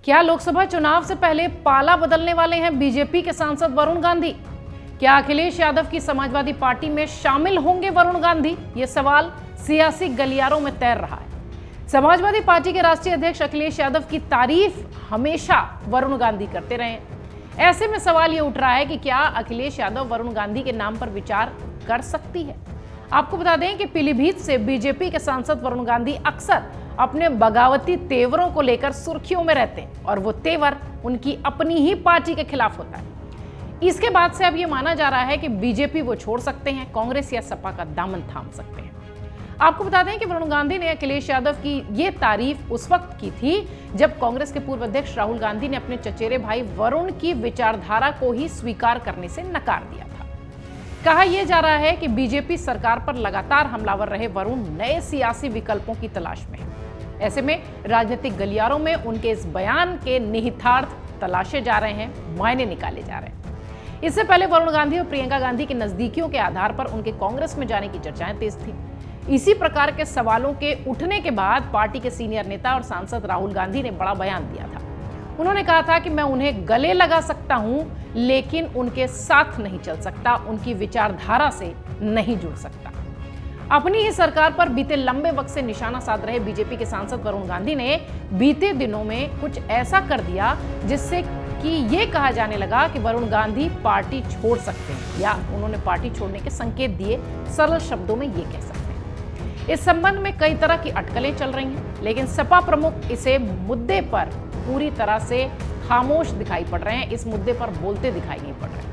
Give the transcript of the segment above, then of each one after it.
क्या लोकसभा चुनाव से पहले पाला बदलने वाले हैं बीजेपी के सांसद वरुण गांधी? क्या अखिलेश यादव की समाजवादी पार्टी में शामिल होंगे वरुण गांधी? ये सवाल सियासी गलियारों में तैर रहा है। समाजवादी पार्टी के राष्ट्रीय अध्यक्ष अखिलेश यादव की तारीफ हमेशा वरुण गांधी करते रहे हैं। ऐसे में सवाल ये उठ रहा है कि क्या अखिलेश यादव वरुण गांधी के नाम पर विचार कर सकती है? आपको बता दें कि पीलीभीत से बीजेपी के सांसद वरुण गांधी अक्सर अपने बगावती तेवरों को लेकर सुर्खियों में रहते हैं और वो तेवर उनकी अपनी ही पार्टी के खिलाफ होता है। इसके बाद से अब ये माना जा रहा है कि बीजेपी वो छोड़ सकते हैं, कांग्रेस या सपा का दामन थाम सकते हैं। आपको बता दें कि वरुण गांधी ने अखिलेश यादव की ये तारीफ उस वक्त की थी जब कांग्रेस के पूर्व अध्यक्ष राहुल गांधी ने अपने चचेरे भाई वरुण की विचारधारा को ही स्वीकार करने से नकार दिया था। कहा यह जा रहा है कि बीजेपी सरकार पर लगातार हमलावर रहे वरुण नए सियासी विकल्पों की तलाश में है। ऐसे में राजनीतिक गलियारों में उनके इस बयान के निहितार्थ तलाशे जा रहे हैं, मायने निकाले जा रहे हैं। इससे पहले वरुण गांधी और प्रियंका गांधी की नजदीकियों के आधार पर उनके कांग्रेस में जाने की चर्चाएं तेज थी। इसी प्रकार के सवालों के उठने के बाद पार्टी के सीनियर नेता और सांसद राहुल गांधी ने बड़ा बयान दिया था। उन्होंने कहा था कि मैं उन्हें गले लगा सकता हूं, लेकिन उनके साथ नहीं चल सकता, उनकी विचारधारा से नहीं जुड़ सकता। अपनी ही सरकार पर बीते लंबे वक्त से निशाना साध रहे बीजेपी के सांसद वरुण गांधी ने बीते दिनों में कुछ ऐसा कर दिया जिससे कि ये कहा जाने लगा कि वरुण गांधी पार्टी छोड़ सकते हैं, या उन्होंने पार्टी छोड़ने के संकेत दिए। सरल शब्दों में ये कह सकते हैं। इस संबंध में कई तरह की अटकलें चल रही हैं, लेकिन सपा प्रमुख इसे मुद्दे पर पूरी तरह से खामोश दिखाई पड़ रहे हैं, इस मुद्दे पर बोलते दिखाई नहीं पड़ रहे।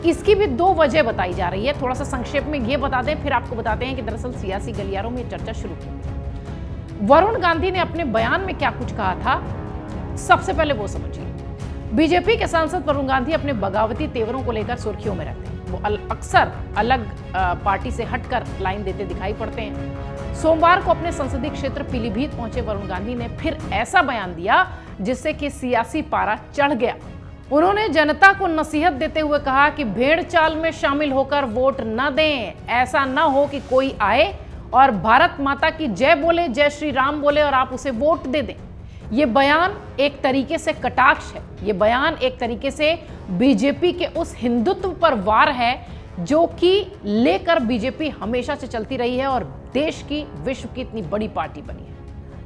इसकी भी दो वजह बताई जा रही है। थोड़ा सा संक्षेप में ये बता दें, फिर आपको बताते हैं कि दरअसल सियासी गलियारों में चर्चा शुरू की। वरुण गांधी ने अपने बयान में क्या कुछ कहा था, सबसे पहले वो समझिए। बीजेपी के सांसद वरुण गांधी अपने बगावती तेवरों को लेकर सुर्खियों में रहते हैं। वो अक्सर अलग पार्टी से हटकर लाइन देते दिखाई पड़ते हैं। सोमवार को अपने संसदीय क्षेत्र पीलीभीत पहुंचे वरुण गांधी ने फिर ऐसा बयान दिया जिससे कि सियासी पारा चढ़ गया। उन्होंने जनता को नसीहत देते हुए कहा कि भेड़ चाल में शामिल होकर वोट न दें। ऐसा न हो कि कोई आए और भारत माता की जय बोले, जय श्री राम बोले और आप उसे वोट दे दें। ये बयान एक तरीके से कटाक्ष है। ये बयान एक तरीके से बीजेपी के उस हिंदुत्व पर वार है जो कि लेकर बीजेपी हमेशा से चलती रही है और देश की, विश्व की इतनी बड़ी पार्टी बनी है।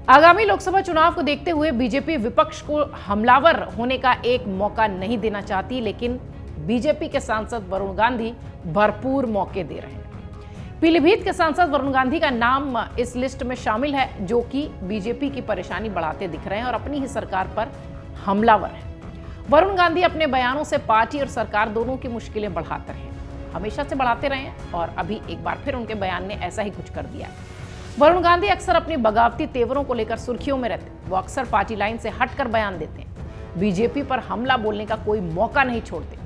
आगामी लोकसभा चुनाव को देखते हुए बीजेपी विपक्ष को हमलावर होने का एक मौका नहीं देना चाहती, लेकिन बीजेपी के सांसद वरुण गांधी भरपूर मौके दे रहे हैं। पीलीभीत के सांसद वरुण गांधी का नाम इस लिस्ट में शामिल है, जो कि बीजेपी की परेशानी बढ़ाते दिख रहे हैं और अपनी ही सरकार पर हमलावर हैं। वरुण गांधी अपने बयानों से पार्टी और सरकार दोनों की मुश्किलें बढ़ाते रहे, हमेशा से बढ़ाते रहे हैं और अभी एक बार फिर उनके बयान ने ऐसा ही कुछ कर दिया है। वरुण गांधी अक्सर अपनी बगावती तेवरों को लेकर सुर्खियों में रहते हैं। वो अक्सर पार्टी लाइन से हटकर बयान देते हैं, बीजेपी पर हमला बोलने का कोई मौका नहीं छोड़ते।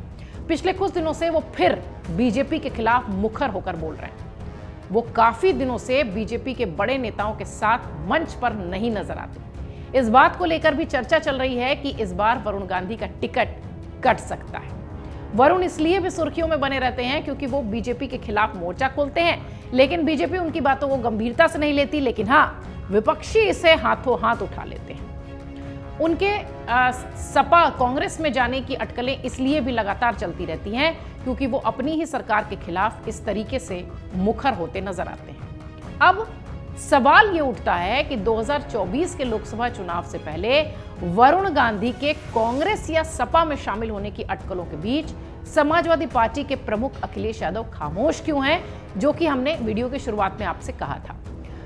पिछले कुछ दिनों से वो फिर बीजेपी के खिलाफ मुखर होकर बोल रहे हैं। वो काफी दिनों से बीजेपी के बड़े नेताओं के साथ मंच पर नहीं नजर आते। इस बात को लेकर भी चर्चा चल रही है कि इस बार वरुण गांधी का टिकट कट सकता है। वरुण इसलिए भी सुर्खियों में बने रहते हैं क्योंकि वो बीजेपी के खिलाफ मोर्चा खोलते हैं, लेकिन बीजेपी उनकी बातों को गंभीरता से नहीं लेती। लेकिन हाँ, विपक्षी इसे हाथों हाथ उठा लेते हैं। उनके सपा कांग्रेस में जाने की अटकलें इसलिए भी लगातार चलती रहती हैं क्योंकि वो अपनी ही सरकार के खिलाफ इस तरीके से मुखर होते नजर आते हैं। अब सवाल ये उठता है कि 2024 के लोकसभा चुनाव से पहले वरुण गांधी के कांग्रेस या सपा में शामिल होने की अटकलों के बीच समाजवादी पार्टी के प्रमुख अखिलेश यादव खामोश क्यों हैं, जो कि हमने वीडियो की शुरुआत में आपसे कहा था।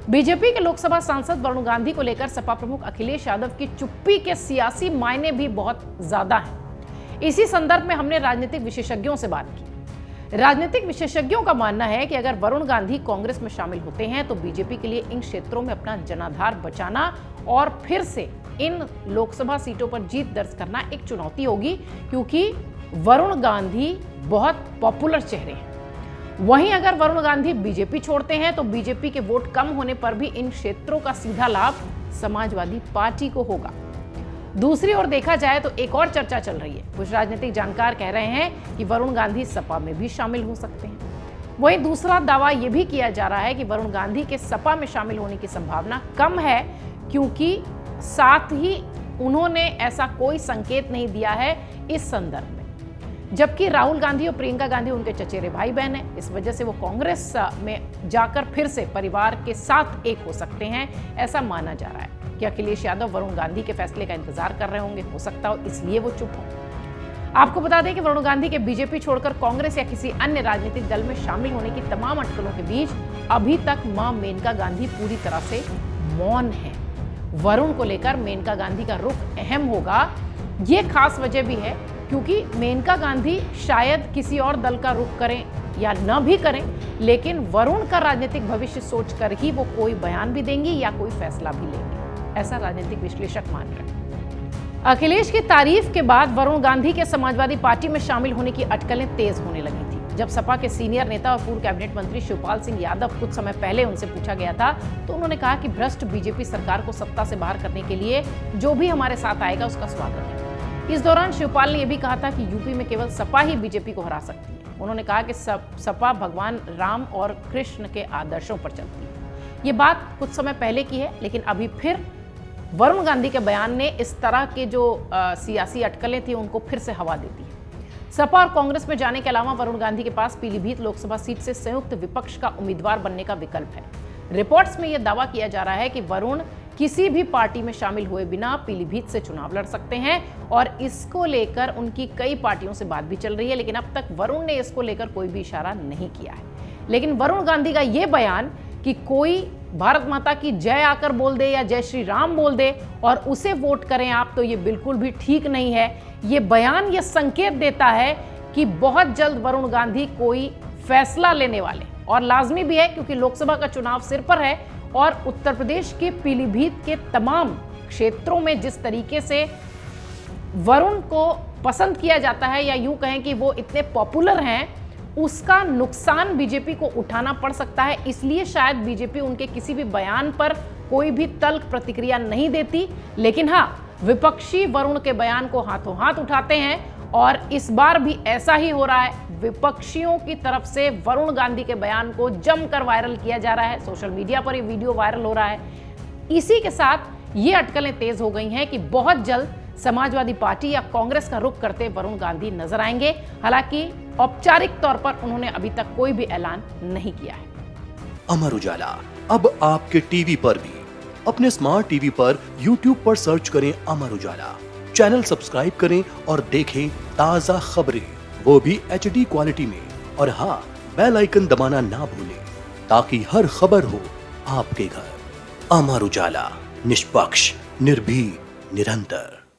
बीजेपी के लोकसभा सांसद वरुण गांधी को लेकर सपा प्रमुख अखिलेश यादव की चुप्पी के सियासी मायने भी बहुत ज्यादा हैं। इसी संदर्भ में हमने राजनीतिक विशेषज्ञों से बात की। राजनीतिक विशेषज्ञों का मानना है कि अगर वरुण गांधी कांग्रेस में शामिल होते हैं तो बीजेपी के लिए इन क्षेत्रों में अपना जनाधार बचाना और फिर से इन लोकसभा सीटों पर जीत दर्ज करना एक चुनौती होगी, क्योंकि वरुण गांधी बहुत पॉपुलर चेहरे हैं। वहीं अगर वरुण गांधी बीजेपी छोड़ते हैं तो बीजेपी के वोट कम होने पर भी इन क्षेत्रों का सीधा लाभ समाजवादी पार्टी को होगा। दूसरी ओर देखा जाए तो एक और चर्चा चल रही है। कुछ राजनीतिक जानकार कह रहे हैं कि वरुण गांधी सपा में भी शामिल हो सकते हैं। वहीं दूसरा दावा यह भी किया जा रहा है कि वरुण गांधी के सपा में शामिल होने की संभावना कम है, क्योंकि साथ ही उन्होंने ऐसा कोई संकेत नहीं दिया है इस संदर्भ में। जबकि राहुल गांधी और प्रियंका गांधी उनके चचेरे भाई बहन हैं, इस वजह से वो कांग्रेस में जाकर फिर से परिवार के साथ एक हो सकते हैं, ऐसा माना जा रहा है कि अखिलेश यादव वरुण गांधी के फैसले का इंतजार कर रहे होंगे, हो सकता हो इसलिए वो चुप हो। आपको बता दें कि वरुण गांधी के बीजेपी छोड़कर कांग्रेस या किसी अन्य राजनीतिक दल में शामिल होने की तमाम अटकलों के बीच अभी तक मां मेनका गांधी पूरी तरह से मौन है। वरुण को लेकर मेनका गांधी का रुख अहम होगा, ये खास वजह भी है क्योंकि मेनका गांधी शायद किसी और दल का रुख करें या न भी करें, लेकिन वरुण का राजनीतिक भविष्य सोचकर ही वो कोई बयान भी देंगी या कोई फैसला भी लेंगे, ऐसा राजनीतिक विश्लेषक मान रहे हैं। अखिलेश की तारीफ के बाद वरुण गांधी के समाजवादी पार्टी में शामिल होने की अटकलें तेज होने लगी थी। जब सपा के सीनियर नेता और पूर्व कैबिनेट मंत्री शिवपाल सिंह यादव कुछ समय पहले उनसे पूछा गया था तो उन्होंने कहा कि भ्रष्ट बीजेपी सरकार को सत्ता से बाहर करने के लिए जो भी हमारे साथ आएगा उसका स्वागत है। इस दौरान शिवपाल ने यह भी कहा था कि यूपी में केवल सपा ही बीजेपी को हरा सकती है। उन्होंने कहा कि सपा भगवान राम और कृष्ण के आदर्शों पर चलती है। ये बात कुछ समय पहले की है, लेकिन अभी फिर वरुण गांधी के बयान ने इस तरह के जो सियासी अटकलें थी उनको फिर से हवा दे दी। सपा और कांग्रेस में जाने के अलावा वरुण गांधी के पास पीलीभीत लोकसभा सीट से संयुक्त विपक्ष का उम्मीदवार बनने का विकल्प है। रिपोर्ट्स में यह दावा किया जा रहा है कि वरुण किसी भी पार्टी में शामिल हुए बिना पीलीभीत से चुनाव लड़ सकते हैं और इसको लेकर उनकी कई पार्टियों से बात भी चल रही है, लेकिन अब तक वरुण ने इसको लेकर कोई भी इशारा नहीं किया है। लेकिन वरुण गांधी का यह बयान कि कोई भारत माता की जय आकर बोल दे या जय श्री राम बोल दे और उसे वोट करें आप, तो ये बिल्कुल भी ठीक नहीं है। ये बयान ये संकेत देता है कि बहुत जल्द वरुण गांधी कोई फैसला लेने वाले, और लाजमी भी है क्योंकि लोकसभा का चुनाव सिर पर है और उत्तर प्रदेश के पीलीभीत के तमाम क्षेत्रों में जिस तरीके से वरुण को पसंद किया जाता है या यूं कहें कि वो इतने पॉपुलर हैं, उसका नुकसान बीजेपी को उठाना पड़ सकता है। इसलिए शायद बीजेपी उनके किसी भी बयान पर कोई भी तल्ख प्रतिक्रिया नहीं देती, लेकिन हाँ, विपक्षी वरुण के बयान को हाथों हाथ उठाते हैं और इस बार भी ऐसा ही हो रहा है। विपक्षियों की तरफ से वरुण गांधी के बयान को जमकर वायरल किया जा रहा है, सोशल मीडिया पर ये वीडियो वायरल हो रहा है। इसी के साथ ये अटकलें तेज हो गई हैं कि बहुत जल्द समाजवादी पार्टी या कांग्रेस का रुख करते वरुण गांधी नजर आएंगे। हालांकि औपचारिक तौर पर उन्होंने अभी तक कोई भी ऐलान नहीं किया है। अमर उजाला अब आपके टीवी पर भी। अपने स्मार्ट टीवी पर YouTube पर सर्च करें अमर उजाला, चैनल सब्सक्राइब करें और देखें ताजा खबरें, वो भी HD क्वालिटी में। और हाँ, बेल आइकन दबाना ना भूलें ताकि हर खबर हो आपके घर। अमर उजाला, निष्पक्ष, निर्भीक, निरंतर।